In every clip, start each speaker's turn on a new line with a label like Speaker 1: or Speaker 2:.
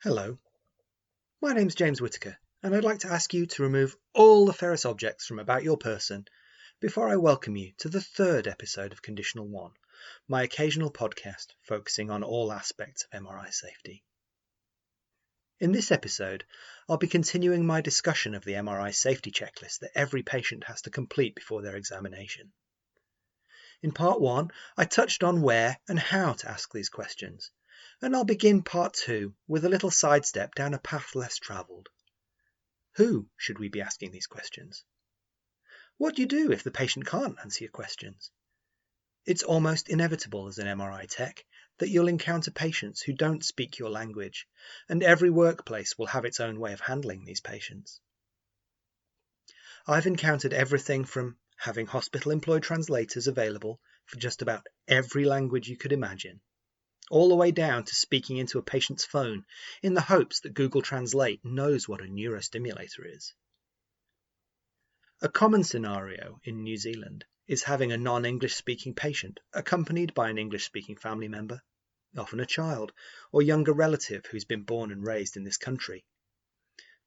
Speaker 1: Hello, my name's James Whittaker, and I'd like to ask you to remove all the ferrous objects from about your person before I welcome you to the third episode of Conditional 1, my occasional podcast focusing on all aspects of MRI safety. In this episode, I'll be continuing my discussion of the MRI safety checklist that every patient has to complete before their examination. In part 1, I touched on where and how to ask these questions, and I'll begin part 2 with a little sidestep down a path less travelled. Who should we be asking these questions? What do you do if the patient can't answer your questions? It's almost inevitable as an MRI tech that you'll encounter patients who don't speak your language, and every workplace will have its own way of handling these patients. I've encountered everything from having hospital-employed translators available for just about every language you could imagine, all the way down to speaking into a patient's phone in the hopes that Google Translate knows what a neurostimulator is. A common scenario in New Zealand is having a non-English speaking patient accompanied by an English-speaking family member, often a child or younger relative who's been born and raised in this country.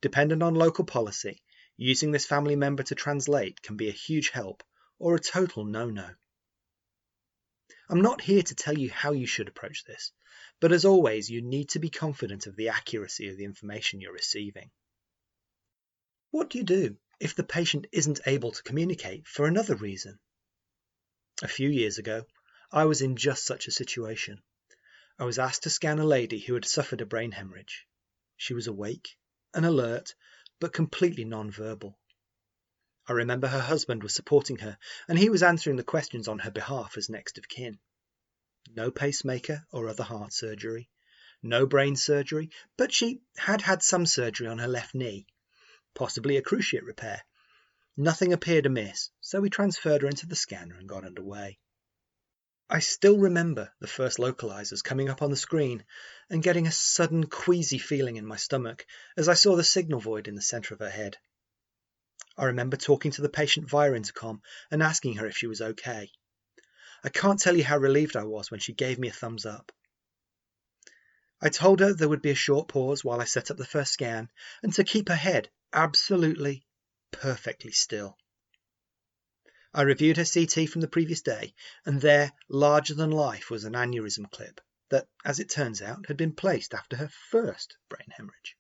Speaker 1: Dependent on local policy, using this family member to translate can be a huge help or a total no-no. I'm not here to tell you how you should approach this, but as always, you need to be confident of the accuracy of the information you're receiving. What do you do if the patient isn't able to communicate for another reason? A few years ago, I was in just such a situation. I was asked to scan a lady who had suffered a brain hemorrhage. She was awake and alert, but completely non-verbal. I remember her husband was supporting her, and he was answering the questions on her behalf as next of kin. No pacemaker or other heart surgery, no brain surgery, but she had had some surgery on her left knee, possibly a cruciate repair. Nothing appeared amiss, so we transferred her into the scanner and got underway. I still remember the first localizers coming up on the screen and getting a sudden queasy feeling in my stomach as I saw the signal void in the center of her head. I remember talking to the patient via intercom and asking her if she was okay. I can't tell you how relieved I was when she gave me a thumbs up. I told her there would be a short pause while I set up the first scan and to keep her head absolutely, perfectly still. I reviewed her CT from the previous day, and there, larger than life, was an aneurysm clip that, as it turns out, had been placed after her first brain hemorrhage.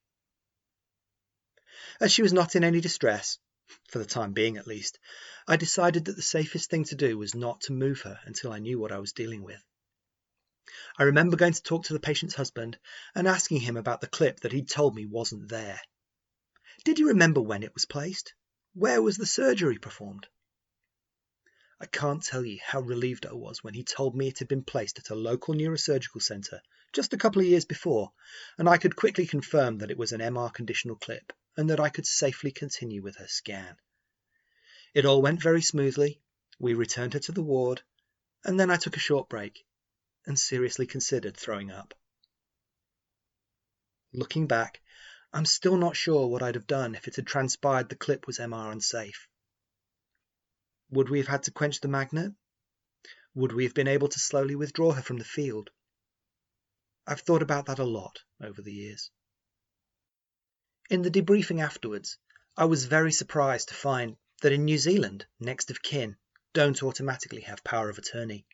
Speaker 1: As she was not in any distress, for the time being at least, I decided that the safest thing to do was not to move her until I knew what I was dealing with. I remember going to talk to the patient's husband and asking him about the clip that he'd told me wasn't there. Did you remember when it was placed? Where was the surgery performed? I can't tell you how relieved I was when he told me it had been placed at a local neurosurgical centre just a couple of years before, and I could quickly confirm that it was an MR conditional clip and that I could safely continue with her scan. It all went very smoothly. We returned her to the ward, and then I took a short break and seriously considered throwing up. Looking back, I'm still not sure what I'd have done if it had transpired the clip was MR unsafe. Would we have had to quench the magnet? Would we have been able to slowly withdraw her from the field? I've thought about that a lot over the years. In the debriefing afterwards, I was very surprised to find that in New Zealand, next of kin don't automatically have power of attorney,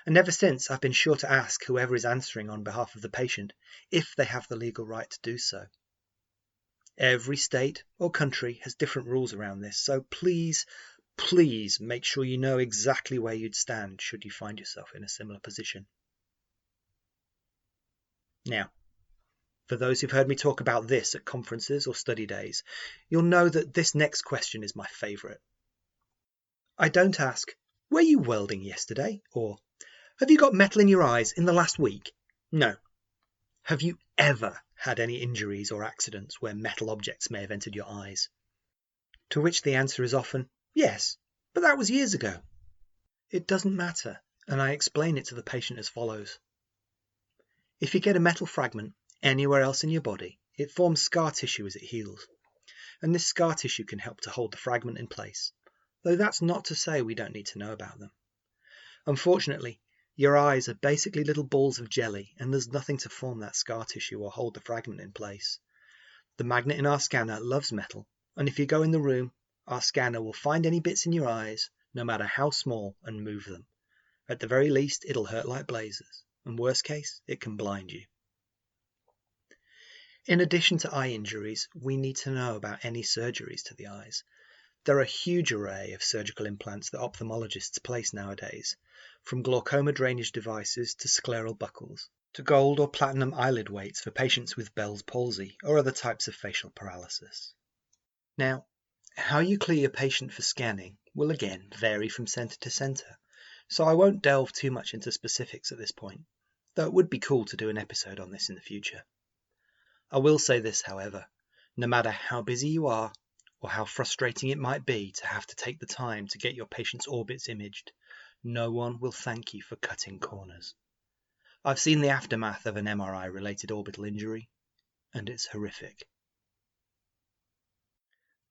Speaker 1: and ever since I've been sure to ask whoever is answering on behalf of the patient if they have the legal right to do so. Every state or country has different rules around this, so please make sure you know exactly where you'd stand should you find yourself in a similar position. Now, for those who've heard me talk about this at conferences or study days, you'll know that this next question is my favourite. I don't ask, were you welding yesterday? Or, have you got metal in your eyes in the last week? No. Have you ever had any injuries or accidents where metal objects may have entered your eyes? To which the answer is often, yes, but that was years ago. It doesn't matter, and I explain it to the patient as follows. If you get a metal fragment anywhere else in your body, it forms scar tissue as it heals, and this scar tissue can help to hold the fragment in place, though that's not to say we don't need to know about them. Unfortunately, Your eyes are basically little balls of jelly, and there's nothing to form that scar tissue or hold the fragment in place. The magnet in our scanner loves metal, and if you go in the room, our scanner will find any bits in your eyes, no matter how small, and move them. At the very least, it'll hurt like blazes, and worst case, it can blind you. In addition to eye injuries, we need to know about any surgeries to the eyes. There are a huge array of surgical implants that ophthalmologists place nowadays, from glaucoma drainage devices to scleral buckles, to gold or platinum eyelid weights for patients with Bell's palsy or other types of facial paralysis. Now, how you clear your patient for scanning will again vary from centre to centre, so I won't delve too much into specifics at this point, though it would be cool to do an episode on this in the future. I will say this, however, no matter how busy you are, or how frustrating it might be to have to take the time to get your patient's orbits imaged, no one will thank you for cutting corners. I've seen the aftermath of an MRI-related orbital injury, and it's horrific.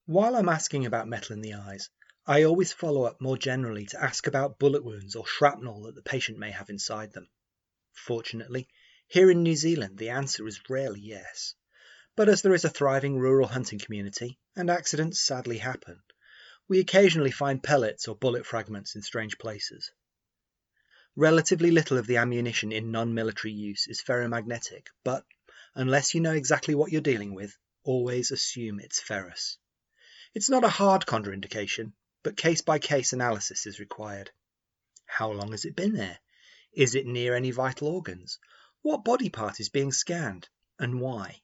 Speaker 1: While I'm asking about metal in the eyes, I always follow up more generally to ask about bullet wounds or shrapnel that the patient may have inside them. Fortunately, here in New Zealand the answer is rarely yes, but as there is a thriving rural hunting community, and accidents sadly happen, we occasionally find pellets or bullet fragments in strange places. Relatively little of the ammunition in non-military use is ferromagnetic, but unless you know exactly what you're dealing with, always assume it's ferrous. It's not a hard contraindication, but case-by-case analysis is required. How long has it been there? Is it near any vital organs? What body part is being scanned, and why?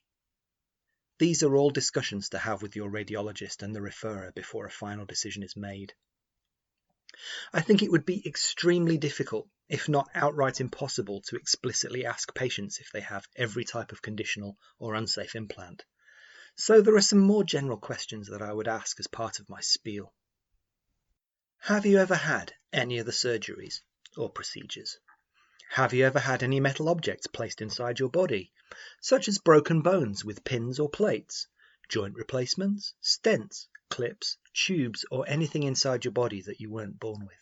Speaker 1: These are all discussions to have with your radiologist and the referrer before a final decision is made. I think it would be extremely difficult, if not outright impossible, to explicitly ask patients if they have every type of conditional or unsafe implant. So there are some more general questions that I would ask as part of my spiel. Have you ever had any of the surgeries or procedures? Have you ever had any metal objects placed inside your body, such as broken bones with pins or plates, joint replacements, stents, clips, tubes, or anything inside your body that you weren't born with?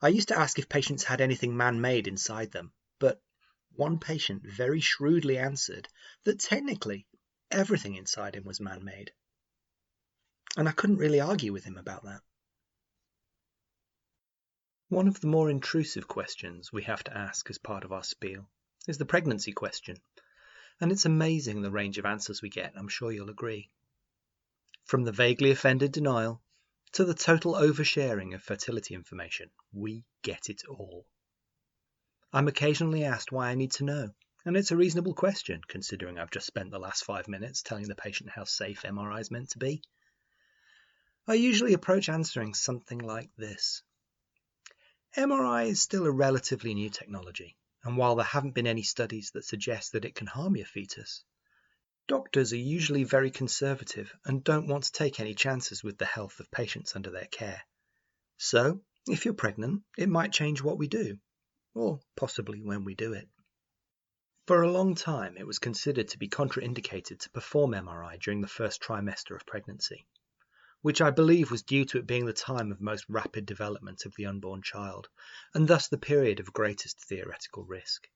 Speaker 1: I used to ask if patients had anything man-made inside them, but one patient very shrewdly answered that technically everything inside him was man-made. And I couldn't really argue with him about that. One of the more intrusive questions we have to ask as part of our spiel is the pregnancy question, and it's amazing the range of answers we get, I'm sure you'll agree. From the vaguely offended denial to the total oversharing of fertility information, we get it all. I'm occasionally asked why I need to know, and it's a reasonable question considering I've just spent the last 5 minutes telling the patient how safe MRI is meant to be. I usually approach answering something like this. MRI is still a relatively new technology, and while there haven't been any studies that suggest that it can harm your fetus, doctors are usually very conservative and don't want to take any chances with the health of patients under their care. So, if you're pregnant, it might change what we do, or possibly when we do it. For a long time, it was considered to be contraindicated to perform MRI during the first trimester of pregnancy, which I believe was due to it being the time of most rapid development of the unborn child, and thus the period of greatest theoretical risk.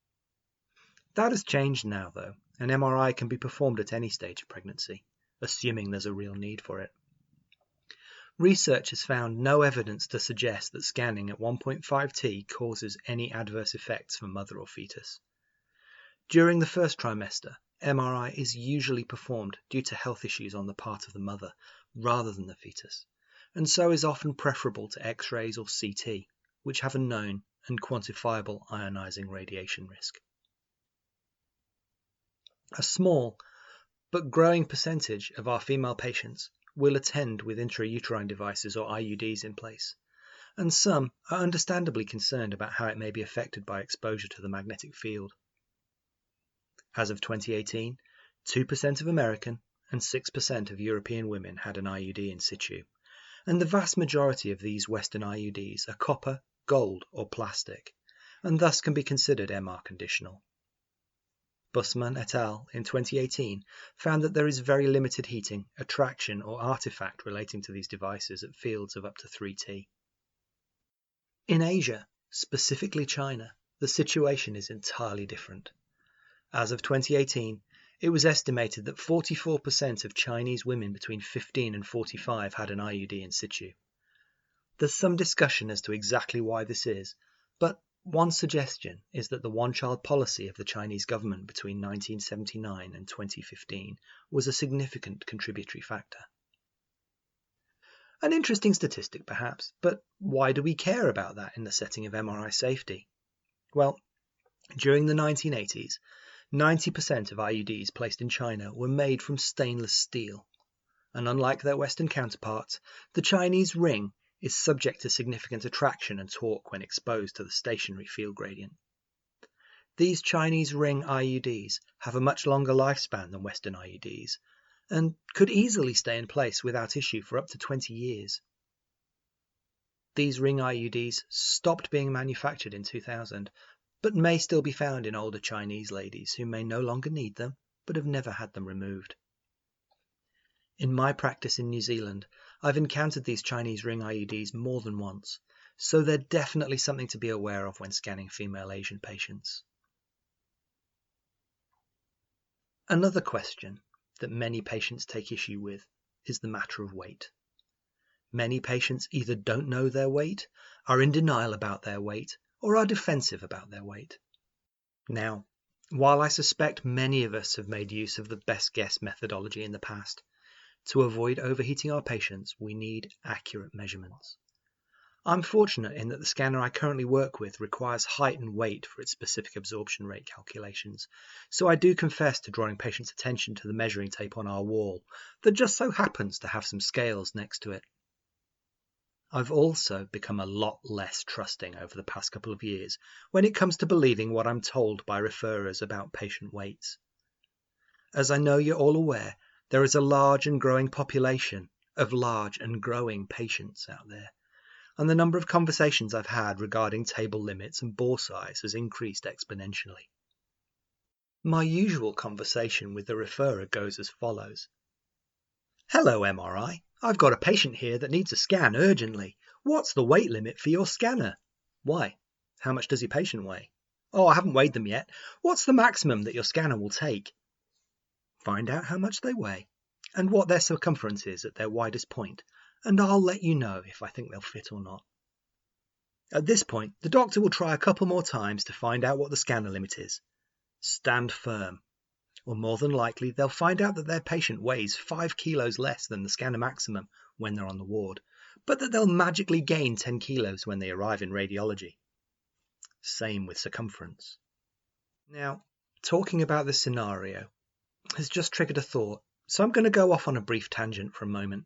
Speaker 1: That has changed now, though, and MRI can be performed at any stage of pregnancy, assuming there's a real need for it. Research has found no evidence to suggest that scanning at 1.5T causes any adverse effects for mother or fetus. During the first trimester, MRI is usually performed due to health issues on the part of the mother rather than the fetus, and so is often preferable to X-rays or CT, which have a known and quantifiable ionizing radiation risk. A small but growing percentage of our female patients will attend with intrauterine devices or IUDs in place, and some are understandably concerned about how it may be affected by exposure to the magnetic field. As of 2018, 2% of American and 6% of European women had an IUD in situ, and the vast majority of these Western IUDs are copper, gold, or plastic, and thus can be considered MR conditional. Bussmann et al. In 2018 found that there is very limited heating, attraction, or artifact relating to these devices at fields of up to 3T. In Asia, specifically China, the situation is entirely different. As of 2018, it was estimated that 44% of Chinese women between 15 and 45 had an IUD in situ. There's some discussion as to exactly why this is, but one suggestion is that the one-child policy of the Chinese government between 1979 and 2015 was a significant contributory factor. An interesting statistic perhaps, but why do we care about that in the setting of MRI safety? Well, during the 1980s, 90% of IUDs placed in China were made from stainless steel, and unlike their Western counterparts, the Chinese ring is subject to significant attraction and torque when exposed to the stationary field gradient. These Chinese ring IUDs have a much longer lifespan than Western IUDs and could easily stay in place without issue for up to 20 years. These ring IUDs stopped being manufactured in 2000, but may still be found in older Chinese ladies who may no longer need them but have never had them removed. In my practice in New Zealand, I've encountered these Chinese ring IUDs more than once, so they're definitely something to be aware of when scanning female Asian patients. Another question that many patients take issue with is the matter of weight. Many patients either don't know their weight, are in denial about their weight, or are defensive about their weight. Now, while I suspect many of us have made use of the best guess methodology in the past, to avoid overheating our patients, we need accurate measurements. I'm fortunate in that the scanner I currently work with requires height and weight for its specific absorption rate calculations, so I do confess to drawing patients' attention to the measuring tape on our wall that just so happens to have some scales next to it. I've also become a lot less trusting over the past couple of years when it comes to believing what I'm told by referrers about patient weights. As I know you're all aware, there is a large and growing population of large and growing patients out there, and the number of conversations I've had regarding table limits and bore size has increased exponentially. My usual conversation with the referrer goes as follows. Hello MRI, I've got a patient here that needs a scan urgently. What's the weight limit for your scanner? Why? How much does your patient weigh? Oh, I haven't weighed them yet. What's the maximum that your scanner will take? Find out how much they weigh and what their circumference is at their widest point, and I'll let you know if I think they'll fit or not. At this point, the doctor will try a couple more times to find out what the scanner limit is. Stand firm, or more than likely they'll find out that their patient weighs 5 kilos less than the scanner maximum when they're on the ward, but that they'll magically gain 10 kilos when they arrive in radiology. Same with circumference. Now, talking about this scenario has just triggered a thought, so I'm going to go off on a brief tangent for a moment.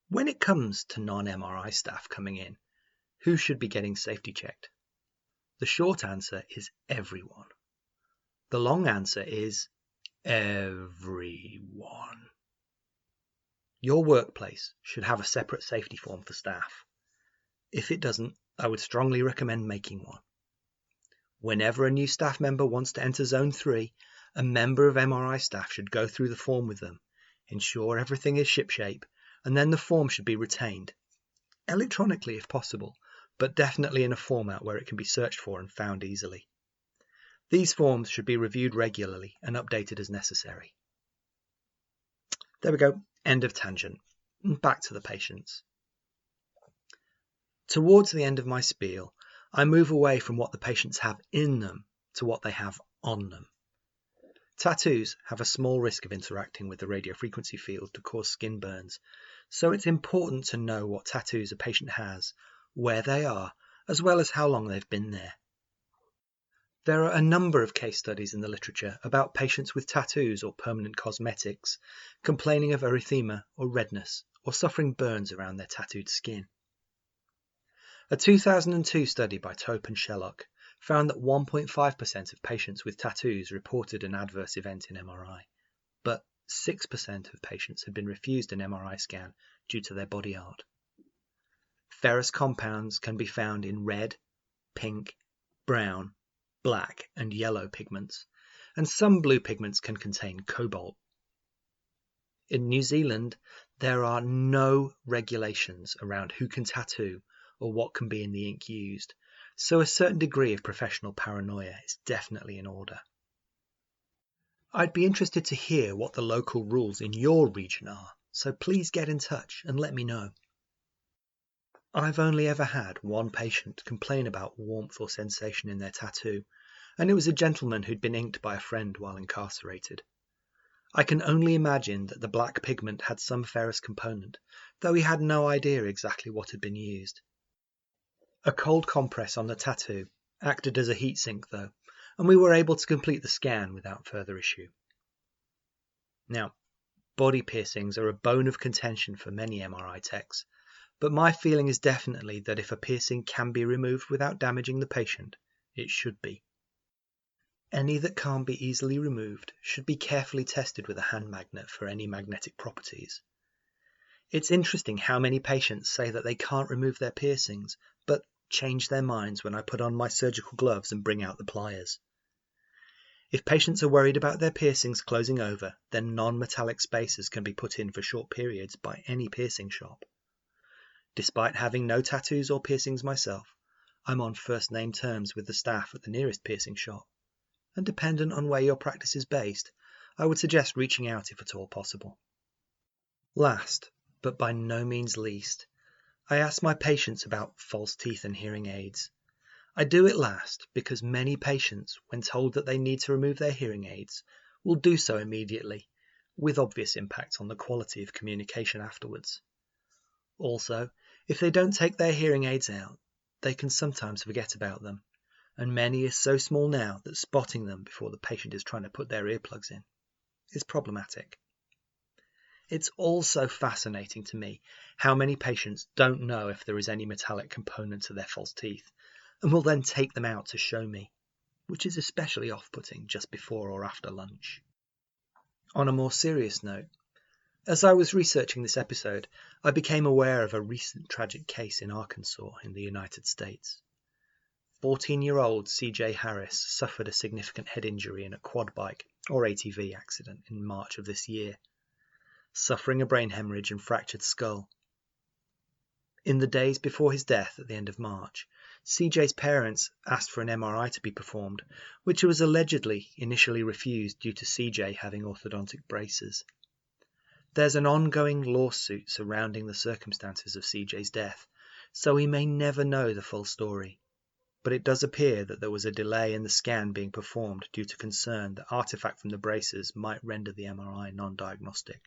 Speaker 1: When it comes to non-MRI staff coming in, who should be getting safety checked? The short answer is everyone. The long answer is everyone. Your workplace should have a separate safety form for staff. If it doesn't, I would strongly recommend making one. Whenever a new staff member wants to enter Zone 3, a member of MRI staff should go through the form with them, ensure everything is shipshape, and then the form should be retained, electronically if possible, but definitely in a format where it can be searched for and found easily. These forms should be reviewed regularly and updated as necessary. There we go, end of tangent. Back to the patients. Towards the end of my spiel, I move away from what the patients have in them to what they have on them. Tattoos have a small risk of interacting with the radiofrequency field to cause skin burns, so it's important to know what tattoos a patient has, where they are, as well as how long they've been there. There are a number of case studies in the literature about patients with tattoos or permanent cosmetics complaining of erythema or redness or suffering burns around their tattooed skin. A 2002 study by Tope and Shellock found that 1.5% of patients with tattoos reported an adverse event in MRI, but 6% of patients had been refused an MRI scan due to their body art. Ferrous compounds can be found in red, pink, brown, black and yellow pigments, and some blue pigments can contain cobalt. In New Zealand, there are no regulations around who can tattoo or what can be in the ink used, so a certain degree of professional paranoia is definitely in order. I'd be interested to hear what the local rules in your region are, so please get in touch and let me know. I've only ever had one patient complain about warmth or sensation in their tattoo, and it was a gentleman who'd been inked by a friend while incarcerated. I can only imagine that the black pigment had some ferrous component, though he had no idea exactly what had been used. A cold compress on the tattoo acted as a heat sink though, and we were able to complete the scan without further issue. Now, body piercings are a bone of contention for many MRI techs, but my feeling is definitely that if a piercing can be removed without damaging the patient, it should be. Any that can't be easily removed should be carefully tested with a hand magnet for any magnetic properties. It's interesting how many patients say that they can't remove their piercings, but change their minds when I put on my surgical gloves and bring out the pliers. If patients are worried about their piercings closing over, then non-metallic spacers can be put in for short periods by any piercing shop. Despite having no tattoos or piercings myself, I'm on first-name terms with the staff at the nearest piercing shop, and dependent on where your practice is based, I would suggest reaching out if at all possible. Last, but by no means least, I ask my patients about false teeth and hearing aids. I do it last because many patients, when told that they need to remove their hearing aids, will do so immediately, with obvious impact on the quality of communication afterwards. Also, if they don't take their hearing aids out, they can sometimes forget about them, and many are so small now that spotting them before the patient is trying to put their earplugs in is problematic. It's also fascinating to me how many patients don't know if there is any metallic component to their false teeth, and will then take them out to show me, which is especially off-putting just before or after lunch. On a more serious note, as I was researching this episode, I became aware of a recent tragic case in Arkansas in the United States. 14-year-old CJ Harris suffered a significant head injury in a quad bike or ATV accident in March of this year, suffering a brain hemorrhage and fractured skull. In the days before his death at the end of March, CJ's parents asked for an MRI to be performed, which was allegedly initially refused due to CJ having orthodontic braces. There's an ongoing lawsuit surrounding the circumstances of CJ's death, so we may never know the full story. But it does appear that there was a delay in the scan being performed due to concern that artifact from the braces might render the MRI non-diagnostic.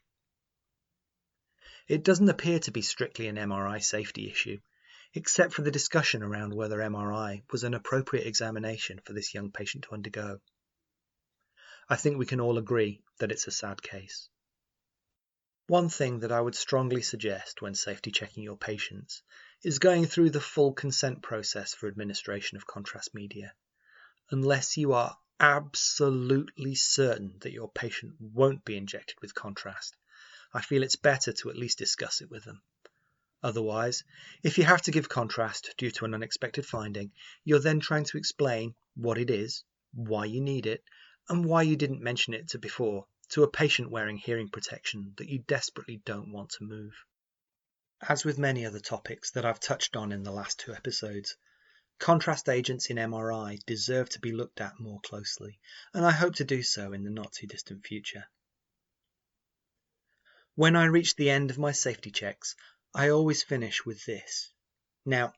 Speaker 1: It doesn't appear to be strictly an MRI safety issue, except for the discussion around whether MRI was an appropriate examination for this young patient to undergo. I think we can all agree that it's a sad case. One thing that I would strongly suggest when safety checking your patients is going through the full consent process for administration of contrast media, unless you are absolutely certain that your patient won't be injected with contrast. I feel it's better to at least discuss it with them. Otherwise, if you have to give contrast due to an unexpected finding, you're then trying to explain what it is, why you need it, and why you didn't mention it before to a patient wearing hearing protection that you desperately don't want to move. As with many other topics that I've touched on in the last 2 episodes, contrast agents in MRI deserve to be looked at more closely, and I hope to do so in the not too distant future. When I reach the end of my safety checks, I always finish with this. Now,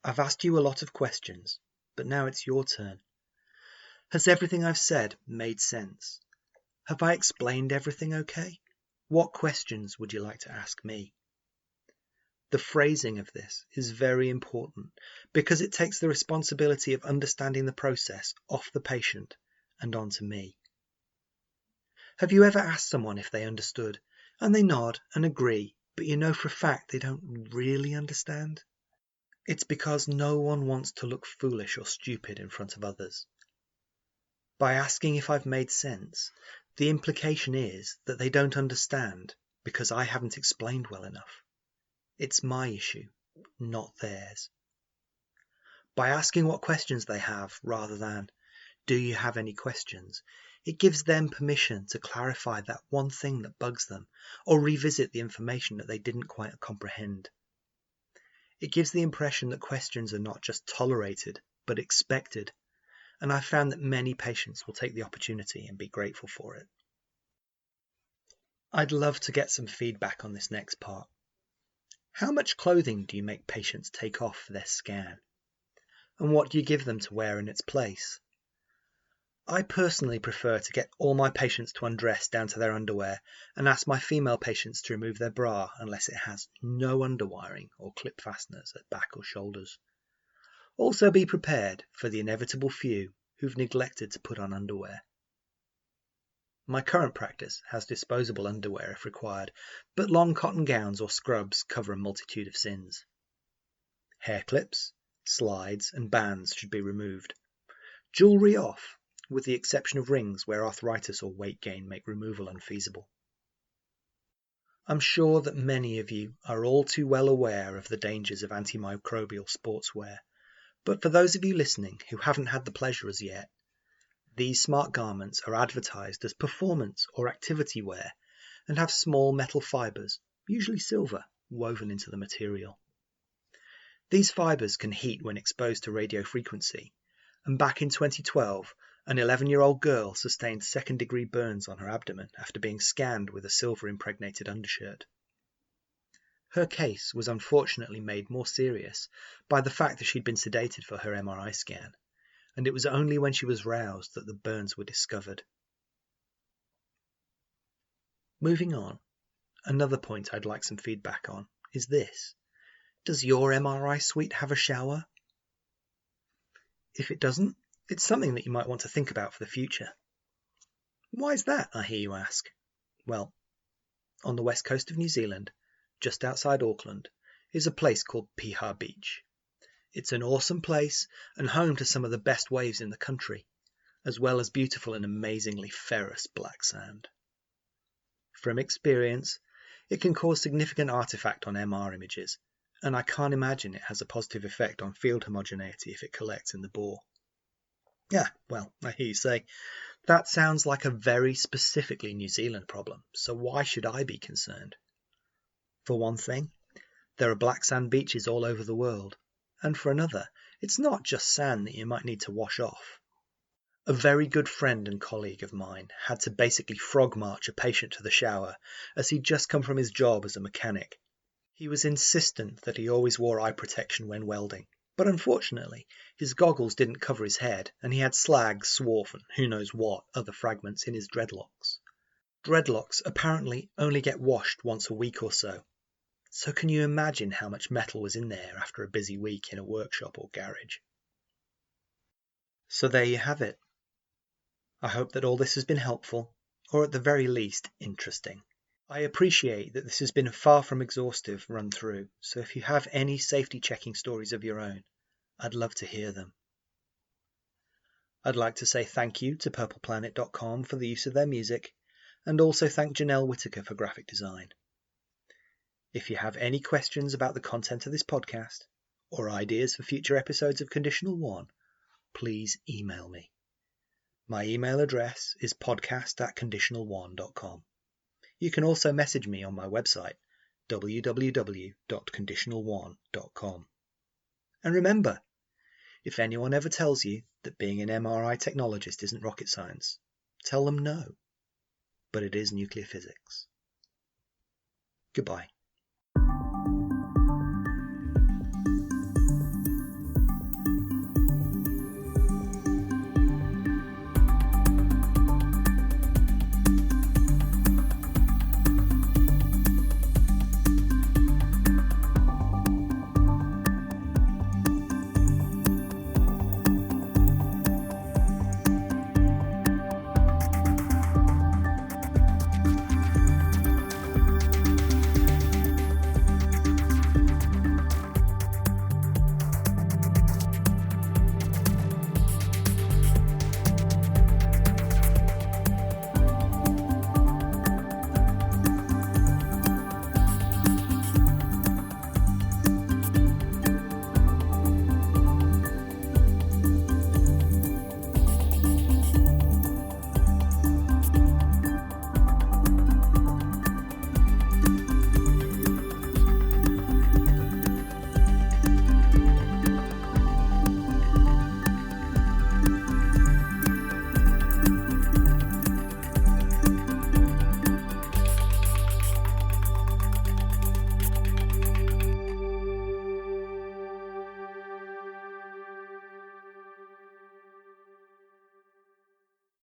Speaker 1: I've asked you a lot of questions, but now it's your turn. Has everything I've said made sense? Have I explained everything okay? What questions would you like to ask me? The phrasing of this is very important because it takes the responsibility of understanding the process off the patient and onto me. Have you ever asked someone if they understood, and they nod and agree, but you know for a fact they don't really understand? It's because no one wants to look foolish or stupid in front of others. By asking if I've made sense, the implication is that they don't understand because I haven't explained well enough. It's my issue, not theirs. By asking what questions they have rather than, do you have any questions, it gives them permission to clarify that one thing that bugs them or revisit the information that they didn't quite comprehend. It gives the impression that questions are not just tolerated, but expected, and I've found that many patients will take the opportunity and be grateful for it. I'd love to get some feedback on this next part. How much clothing do you make patients take off for their scan? And what do you give them to wear in its place? I personally prefer to get all my patients to undress down to their underwear and ask my female patients to remove their bra unless it has no underwiring or clip fasteners at back or shoulders. Also be prepared for the inevitable few who've neglected to put on underwear. My current practice has disposable underwear if required, but long cotton gowns or scrubs cover a multitude of sins. Hair clips, slides and bands should be removed. Jewellery off, with the exception of rings where arthritis or weight gain make removal unfeasible. I'm sure that many of you are all too well aware of the dangers of antimicrobial sportswear, but for those of you listening who haven't had the pleasure as yet, these smart garments are advertised as performance or activity wear and have small metal fibres, usually silver, woven into the material. These fibres can heat when exposed to radio frequency, and back in 2012, an 11-year-old girl sustained second-degree burns on her abdomen after being scanned with a silver-impregnated undershirt. Her case was unfortunately made more serious by the fact that she'd been sedated for her MRI scan, and it was only when she was roused that the burns were discovered. Moving on, another point I'd like some feedback on is this. Does your MRI suite have a shower? If it doesn't, it's something that you might want to think about for the future. Why is that, I hear you ask? Well, on the west coast of New Zealand, just outside Auckland, is a place called Piha Beach. It's an awesome place and home to some of the best waves in the country, as well as beautiful and amazingly ferrous black sand. From experience, it can cause significant artifact on MR images, and I can't imagine it has a positive effect on field homogeneity if it collects in the bore. Yeah, well, I hear you say, that sounds like a very specifically New Zealand problem, so why should I be concerned? For one thing, there are black sand beaches all over the world, and for another, it's not just sand that you might need to wash off. A very good friend and colleague of mine had to basically frog march a patient to the shower as he'd just come from his job as a mechanic. He was insistent that he always wore eye protection when welding, but unfortunately his goggles didn't cover his head and he had slag, swarf and who knows what other fragments in his dreadlocks. Dreadlocks apparently only get washed once a week or so. So can you imagine how much metal was in there after a busy week in a workshop or garage? So there you have it. I hope that all this has been helpful, or at the very least, interesting. I appreciate that this has been a far from exhaustive run through, so if you have any safety checking stories of your own, I'd love to hear them. I'd like to say thank you to purpleplanet.com for the use of their music, and also thank James Whittaker for graphic design. If you have any questions about the content of this podcast, or ideas for future episodes of Conditional 1, please email me. My email address is podcast@conditional1.com. You can also message me on my website, www.conditional1.com. And remember, if anyone ever tells you that being an MRI technologist isn't rocket science, tell them no, but it is nuclear physics. Goodbye.